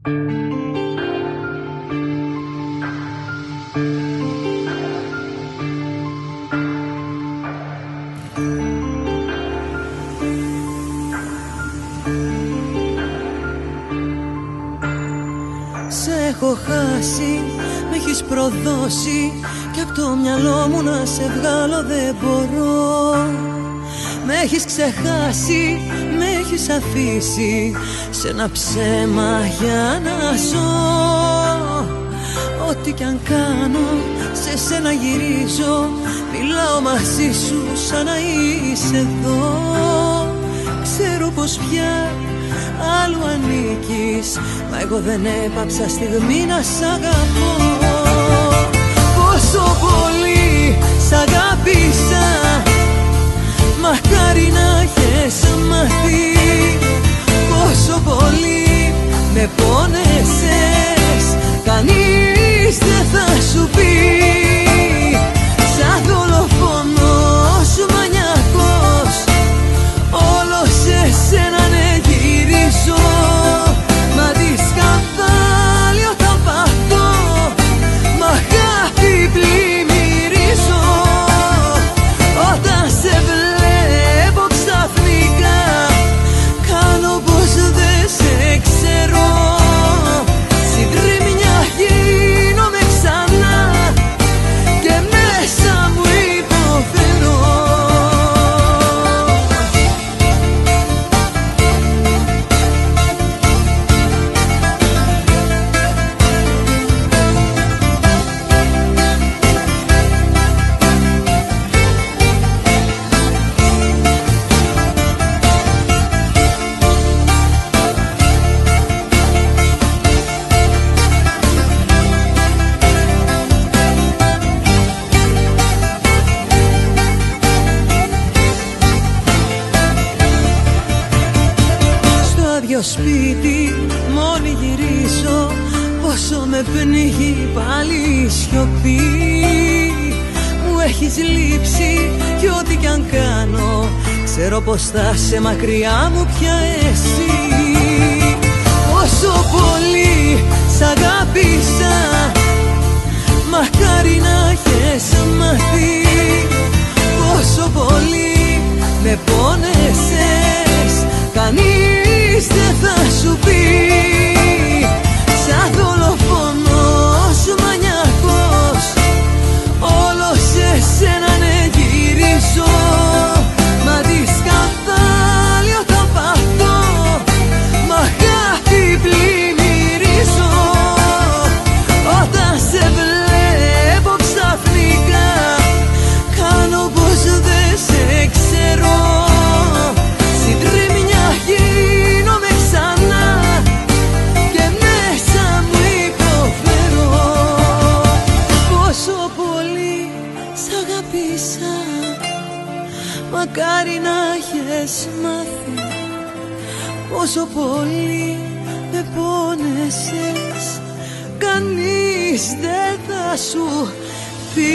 Έχω χάσει, με έχεις προδώσει κι απ' το μυαλό μου να σε βγάλω δεν μπορώ. Με έχεις ξεχάσει, με έχεις αφήσει σε ένα ψέμα για να ζω. Ό,τι κι αν κάνω, σε σένα γυρίζω, μιλάω μαζί σου σαν να είσαι εδώ. Ξέρω πως πια άλλου ανήκεις, μα εγώ δεν έπαψα στιγμή να σ' αγαπώ. Πόσο πολύ σ' αγάπησα, μακάρι να έχεις μάθει. Πόσο πολύ με πόνεσες, κανείς δεν θα σου πει. Σαν δολοφόνος μανιακός, όλο σε σένα ναι γυρίζω. Μα τι σκανδάλι όταν παθώ, μ' αγάπη πλημμυρίζω. Όταν σε βλέπω ξαφνικά, κάνω πως δεν σε ξέρω. Συντρίμμια γίνομαι ξανά και μέσα μου υποφέρω. Σπίτι μόνη γυρίζω, πόσο με πνίγει πάλι η σιωπή. Μου έχεις λείψει κι ό,τι κι αν κάνω, ξέρω πως θα σε μακριά μου πια εσύ. Πόσο πολύ σ' αγάπησα, μακάρι να έχεις μάθει. Πόσο πολύ με πόνεσες, κανείς δεν θα σου πει. Σαν δολοφόνος μανιακός, όλο σε σένα ναι γυρίζω. Μα τι σκανδάλι όταν παθώ, μ' αγάπη πλημμυρίζω. Όταν σε βλέπω ξαφνικά, κάνω πως δεν σε ξέρω. Συντρίμμια γίνομαι ξανά και μέσα μου υποφέρω. Πόσο πολύ σ' αγάπησα, μακάρι να έχεις μάθει. Πόσο πολύ με πόνεσες, κανείς δεν θα σου πει.